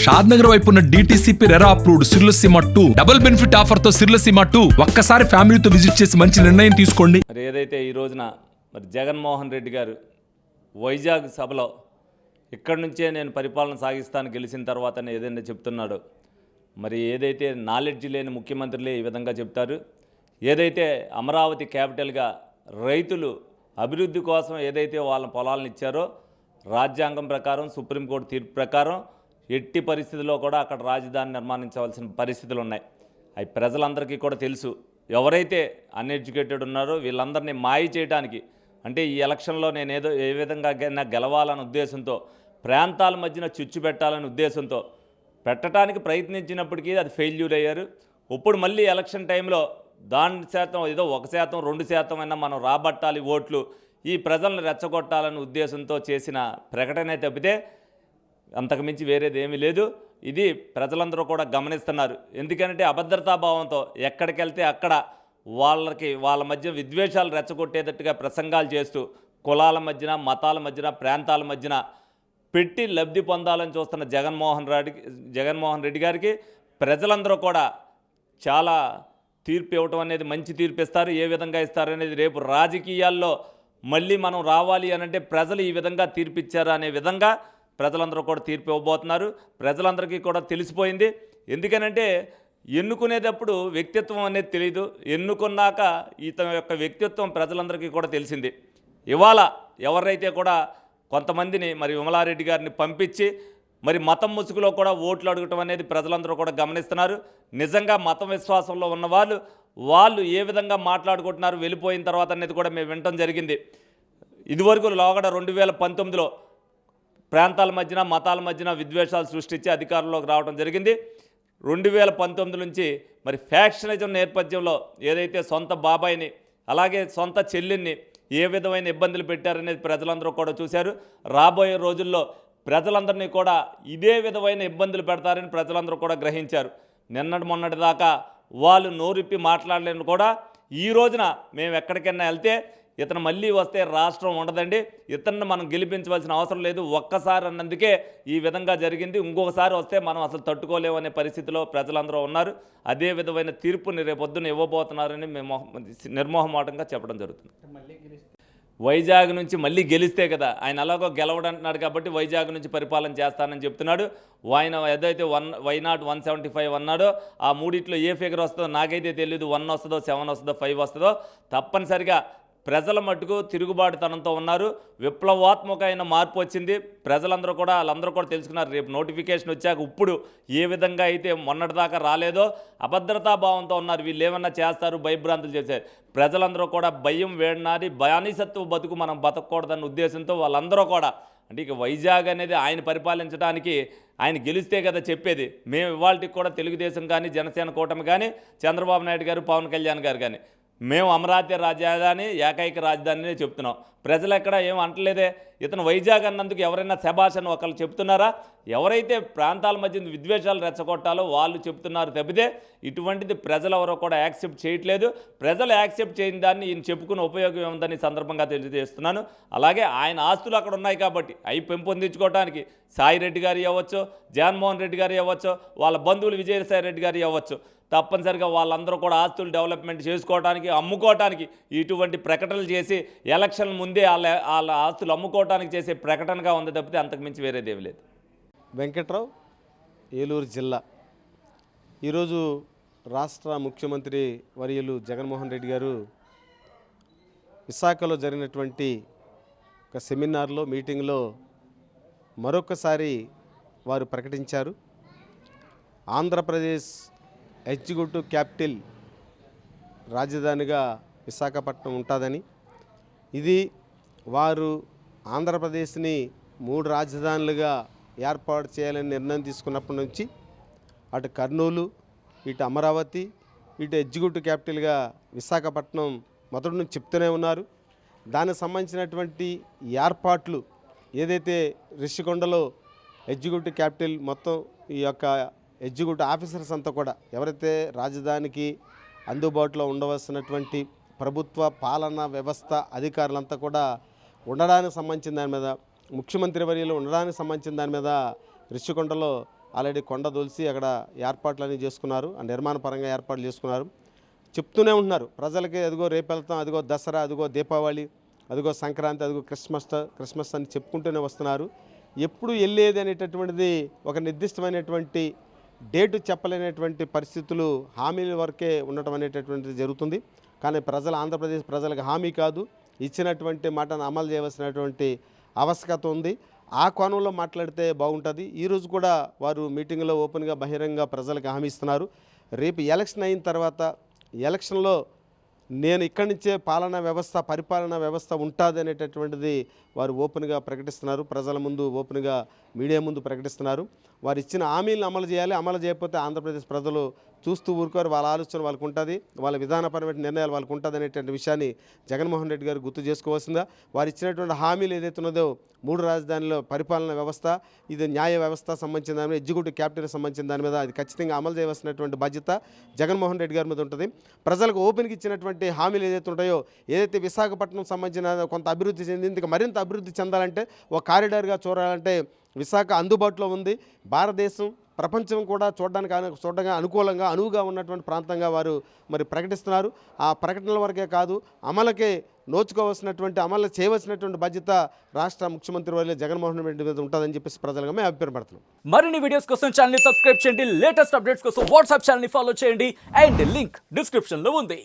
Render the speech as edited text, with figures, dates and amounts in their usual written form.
షాద్నగర్ వైపు ఉన్న DTCP RERA approved సిర్లసీమ 2 double benefit offer తో సిర్లసీమ 2 ఒక్కసారి ఫ్యామిలీతో విజిట్ చేసి మంచి నిర్ణయం తీసుకోండి. మరి ఏదైతే ఈ రోజున మరి జగన్మోహన్ రెడ్డి గారు వైజాగ్ సభలో ఇక్కడి నుంచే నేను పరిపాలన సాగిస్తాను గెలిచిన తర్వాతనే ఏదైనా చెప్తున్నాడో, మరి ఏదైతే నాలెడ్జ్ లేని ముఖ్యమంత్రులే ఈ విధంగా చెప్తారు. ఏదైతే అమరావతి క్యాపిటల్గా రైతులు అభివృద్ధి కోసం ఏదైతే వాళ్ళ పొలాలను ఇచ్చారో రాజ్యాంగం ప్రకారం సుప్రీంకోర్టు తీర్పు ప్రకారం ఎట్టి పరిస్థితుల్లో కూడా అక్కడ రాజధాని నిర్మాణించవలసిన పరిస్థితులు ఉన్నాయి. అవి ప్రజలందరికీ కూడా తెలుసు. ఎవరైతే అన్ఎడ్యుకేటెడ్ ఉన్నారో వీళ్ళందరినీ మాయ చేయడానికి, అంటే ఈ ఎలక్షన్లో నేను ఏ విధంగా గెలవాలనే ఉద్దేశంతో, ప్రాంతాల మధ్యన చిచ్చు పెట్టాలనే ఉద్దేశంతో పెట్టడానికి ప్రయత్నించినప్పటికీ అది ఫెయిల్యూర్ అయ్యారు. ఇప్పుడు మళ్ళీ ఎలక్షన్ టైంలో దాని శాతం ఏదో 1%, 2% అయినా మనం రాబట్టాలి ఓట్లు, ఈ ప్రజలను రెచ్చగొట్టాలనే ఉద్దేశంతో చేసిన ప్రకటనే తప్పితే అంతకుమించి వేరేది ఏమీ లేదు. ఇది ప్రజలందరూ కూడా గమనిస్తున్నారు. ఎందుకంటే అభద్రతాభావంతో ఎక్కడికి వెళ్తే అక్కడ వాళ్ళ మధ్య విద్వేషాలు రెచ్చగొట్టేటట్టుగా ప్రసంగాలు చేస్తూ కులాల మధ్యన, మతాల మధ్యన, ప్రాంతాల మధ్యన పెట్టి లబ్ధి పొందాలని చూస్తున్న జగన్మోహన్ రెడ్డి గారికి ప్రజలందరూ కూడా చాలా తీర్పు ఇవ్వటం అనేది, మంచి తీర్పు ఇస్తారు. ఏ విధంగా ఇస్తారనేది రేపు రాజకీయాల్లో మళ్ళీ మనం రావాలి అనంటే ప్రజలు ఈ విధంగా తీర్పు ఇచ్చారు అనే విధంగా ప్రజలందరూ కూడా తీర్పు ఇవ్వబోతున్నారు. ప్రజలందరికీ కూడా తెలిసిపోయింది. ఎందుకనంటే ఎన్నుకునేటప్పుడు వ్యక్తిత్వం అనేది తెలియదు, ఎన్నుకున్నాక ఇతని యొక్క వ్యక్తిత్వం ప్రజలందరికీ కూడా తెలిసింది. ఇవాళ ఎవరైతే కూడా కొంతమందిని మరి విమలారెడ్డి గారిని పంపించి మరి మతం ముసుగులో కూడా ఓట్లు అడగటం అనేది ప్రజలందరూ కూడా గమనిస్తున్నారు. నిజంగా మతం విశ్వాసంలో ఉన్న వాళ్ళు ఏ విధంగా మాట్లాడుకుంటున్నారు వెళ్ళిపోయిన తర్వాత అనేది కూడా మేము వినటం జరిగింది. ఇదివరకు లోగడ 2019లో ప్రాంతాల మధ్యన, మతాల మధ్యన విద్వేషాలు సృష్టించి అధికారంలోకి రావడం జరిగింది. 2019 నుంచి మరి ఫ్యాక్షనిజం నేపథ్యంలో ఏదైతే సొంత బాబాయిని అలాగే సొంత చెల్లిని ఏ విధమైన ఇబ్బందులు పెట్టారనేది ప్రజలందరూ కూడా చూశారు. రాబోయే రోజుల్లో ప్రజలందరినీ కూడా ఇదే విధమైన ఇబ్బందులు పెడతారని ప్రజలందరూ కూడా గ్రహించారు. మొన్నటి దాకా వాళ్ళు నోరిప్పి మాట్లాడలేని కూడా ఈ రోజున మేము ఎక్కడికైనా వెళ్తే ఇతను మళ్ళీ వస్తే రాష్ట్రం ఉండదండి, ఇతన్ని మనం గెలిపించవలసిన అవసరం లేదు, ఒక్కసారి అన్నందుకే ఈ విధంగా జరిగింది, ఇంకొకసారి వస్తే మనం అసలు తట్టుకోలేమనే పరిస్థితిలో ప్రజలందరూ ఉన్నారు. అదే విధమైన తీర్పుని రేపొద్దున ఇవ్వబోతున్నారని మేము నిర్మోహమాటంగా చెప్పడం జరుగుతుంది. వైజాగ్ నుంచి మళ్ళీ గెలిస్తే కదా, ఆయన అలాగో గెలవడంటున్నాడు కాబట్టి వైజాగ్ నుంచి పరిపాలన చేస్తానని చెప్తున్నాడు. ఆయన ఏదైతే వైనాట్ 175 అన్నాడో ఆ మూడిట్లో ఏ ఫిగర్ వస్తుందో నాకైతే తెలియదు. 1 వస్తుందో, 7 వస్తుందో, 5 వస్తుందో. తప్పనిసరిగా ప్రజల మట్టుకు తిరుగుబాటుతనంతో ఉన్నారు. విప్లవాత్మకమైన మార్పు వచ్చింది. ప్రజలందరూ కూడా వాళ్ళందరూ కూడా తెలుసుకున్నారు. రేపు నోటిఫికేషన్ వచ్చాక ఇప్పుడు ఏ విధంగా అయితే మొన్నటిదాకా రాలేదో అభద్రతాభావంతో ఉన్నారు. వీళ్ళు ఏమన్నా చేస్తారు, భయభ్రాంతులు చేశారు. ప్రజలందరూ కూడా భయం వేడినాది, బానిసత్వ బతుకు మనం బతకూడదన్న ఉద్దేశంతో వాళ్ళందరూ కూడా, అంటే ఇక వైజాగ్ అనేది ఆయన పరిపాలించడానికి ఆయన గెలిస్తే కదా చెప్పేది. మేము ఇవాళకి కూడా తెలుగుదేశం కానీ, జనసేన కూటమి కానీ, చంద్రబాబు నాయుడు గారు, పవన్ కళ్యాణ్ గారు కానీ మేము అమరావతి రాజధాని, ఏకైక రాజధానినే చెప్తున్నాం. ప్రజలు ఎక్కడ ఏం అంటలేదే. ఇతను వైజాగ్ అన్నందుకు ఎవరైనా శభాషను ఒకళ్ళు చెప్తున్నారా? ఎవరైతే ప్రాంతాల మధ్య విద్వేషాలు రెచ్చగొట్టాలో వాళ్ళు చెప్తున్నారు తప్పితే ఇటువంటిది ప్రజలు ఎవరో కూడా యాక్సెప్ట్ చేయట్లేదు. ప్రజలు యాక్సెప్ట్ చేయని దాన్ని ఈయన చెప్పుకునే ఉపయోగం ఏముందని సందర్భంగా తెలియజేస్తున్నాను. అలాగే ఆయన ఆస్తులు అక్కడ ఉన్నాయి కాబట్టి అవి పెంపొందించుకోవడానికి సాయిరెడ్డి గారు ఇవ్వచ్చు, జగన్మోహన్ రెడ్డి గారు ఇవ్వచ్చు, వాళ్ళ బంధువులు విజయసాయి రెడ్డి గారు ఇవ్వచ్చు. తప్పనిసరిగా వాళ్ళందరూ కూడా ఆస్తులు డెవలప్మెంట్ చేసుకోవడానికి, అమ్ముకోవడానికి ఇటువంటి ప్రకటనలు చేసి ఎలక్షన్ ముందే వాళ్ళ ఆస్తులు అమ్ముకోవడానికి చేసే ప్రకటనగా ఉంది తప్పితే అంతకుమించి వేరేదేమీ లేదు. వెంకట్రావు, ఏలూరు జిల్లా. ఈరోజు రాష్ట్ర ముఖ్యమంత్రి వర్యులు జగన్మోహన్ రెడ్డి గారు విశాఖలో జరిగినటువంటి ఒక సెమినార్లో, మీటింగ్లో మరొకసారి వారు ప్రకటించారు. ఆంధ్రప్రదేశ్ ఎగ్జిక్యూటివ్ క్యాపిటల్ రాజధానిగా విశాఖపట్నం ఉంటుందని, ఇది వారు ఆంధ్రప్రదేశ్ని 3 రాజధానులుగా ఏర్పాటు చేయాలని నిర్ణయం తీసుకున్నప్పటి నుంచి అటు కర్నూలు, ఇటు అమరావతి, ఇటు ఎగ్జిక్యూటివ్ క్యాపిటల్గా విశాఖపట్నం మొదటి నుంచి చెప్తూనే ఉన్నారు. దానికి సంబంధించినటువంటి ఏర్పాట్లు ఏదైతే రిషికొండలో ఎగ్జిక్యూటివ్ క్యాపిటల్ మొత్తం ఈ యొక్క ఎగ్జిక్యూటివ్ ఆఫీసర్స్ అంతా కూడా ఎవరైతే రాజధానికి అందుబాటులో ఉండవలసినటువంటి ప్రభుత్వ పాలనా వ్యవస్థ అధికారులంతా కూడా ఉండడానికి సంబంధించిన దాని మీద, ముఖ్యమంత్రి వర్యులు ఉండడానికి సంబంధించిన దాని మీద రిషికొండలో ఆల్రెడీ కొండ దొలిసి అక్కడ ఏర్పాట్లన్నీ చేసుకున్నారు, ఆ నిర్మాణ పరంగా ఏర్పాట్లు చేసుకున్నారు. చెప్తూనే ఉంటున్నారు ప్రజలకి, అదిగో రేపు వెళ్తాం, అదిగో దసరా, అదిగో దీపావళి, అదిగో సంక్రాంతి, అదిగో క్రిస్మస్ అని చెప్పుకుంటూనే వస్తున్నారు. ఎప్పుడు వెళ్ళేది అనేటటువంటిది ఒక నిర్దిష్టమైనటువంటి డేటు చెప్పలేనటువంటి పరిస్థితులు, హామీల వరకే ఉండటం అనేటటువంటిది జరుగుతుంది. కానీ ఆంధ్రప్రదేశ్ ప్రజలకు హామీ కాదు, ఇచ్చినటువంటి మాటను అమలు చేయవలసినటువంటి ఆవశ్యకత ఉంది. ఆ కోణంలో మాట్లాడితే బాగుంటుంది. ఈరోజు కూడా వారు మీటింగ్లో ఓపెన్గా బహిరంగ ప్రజలకు హామీ ఇస్తున్నారు. రేపు ఎలక్షన్ అయిన తర్వాత ఎలక్షన్లో నేను ఇక్కడి నుంచే పరిపాలనా వ్యవస్థ ఉంటుంది అనేటటువంటిది వారు ఓపెన్గా ప్రకటిస్తున్నారు. ప్రజల ముందు ఓపెన్గా మీడియా ముందు ప్రకటిస్తున్నారు. వారు ఇచ్చిన హామీలను అమలు చేయాలి. అమలు చేయకపోతే ఆంధ్రప్రదేశ్ ప్రజలు చూస్తూ ఊరుకోరు. వాళ్ళ ఆలోచన వాళ్ళకు ఉంటుంది, వాళ్ళ విధానపరమైన నిర్ణయాలు వాళ్ళకు ఉంటుంది అనేటువంటి విషయాన్ని జగన్మోహన్ రెడ్డి గారు గుర్తు చేసుకోవాల్సిందా. వారు ఇచ్చినటువంటి హామీలు ఏదైతే ఉన్నదో 3 రాజధానిలో పరిపాలన వ్యవస్థ, ఇది న్యాయ వ్యవస్థ సంబంధించిన దాని మీద, ఎగ్జిక్యూటివ్ క్యాపిటల్ సంబంధించిన దాని మీద అది ఖచ్చితంగా అమలు చేయవలసినటువంటి బాధ్యత జగన్మోహన్ రెడ్డి గారి మీద ఉంటుంది. ప్రజలకు ఓపెన్కి ఇచ్చినటువంటి హామీలు ఏదైతే ఉంటాయో, ఏదైతే విశాఖపట్నం సంబంధించిన కొంత అభివృద్ధి చెందింది, ఇంకా మరింత అభివృద్ధి చెందాలంటే ఒక కారిడార్గా చూడాలంటే విశాఖ అందుబాటులో ఉంది. భారతదేశం ప్రపంచం కూడా చూడడానికి అనుకూలంగా అనువుగా ఉన్నటువంటి ప్రాంతంగా వారు మరి ప్రకటిస్తున్నారు. ఆ ప్రకటనల వరకే కాదు, అమలు చేయవలసినటువంటి బాధ్యత రాష్ట్ర ముఖ్యమంత్రి వర్యులు జగన్మోహన్ రెడ్డి మీద ఉంటుందని చెప్పేసి ప్రజలుగా మేము అభిప్రాయపడుతున్నాం. మరిన్ని వీడియోస్ కోసం ఛానల్ ని సబ్స్క్రైబ్ చేయండి, లేటెస్ట్ అప్డేట్స్ కోసం వాట్సాప్ ఛానల్ ని ఫాలో చేయండి అండ్ లింక్ డిస్క్రిప్షన్ లో ఉంది.